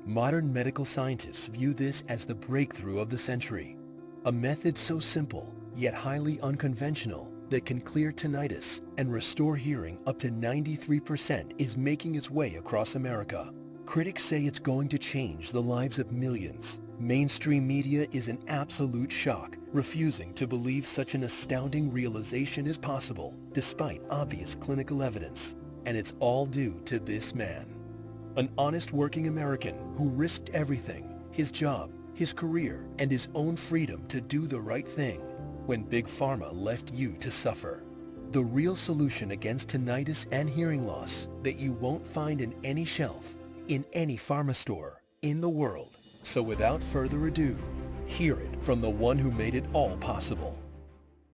Modern medical scientists view this as the breakthrough of the century. A method so simple, yet highly unconventional, that can clear tinnitus and restore hearing up to 93% is making its way across America. Critics say it's going to change the lives of millions. Mainstream media is in absolute shock, refusing to believe such an astounding realization is possible, despite obvious clinical evidence. And it's all due to this man. An honest working American who risked everything, his job, his career, and his own freedom to do the right thing when Big Pharma left you to suffer. The real solution against tinnitus and hearing loss that you won't find in any shelf, in any pharma store, in the world. So without further ado, hear it from the one who made it all possible.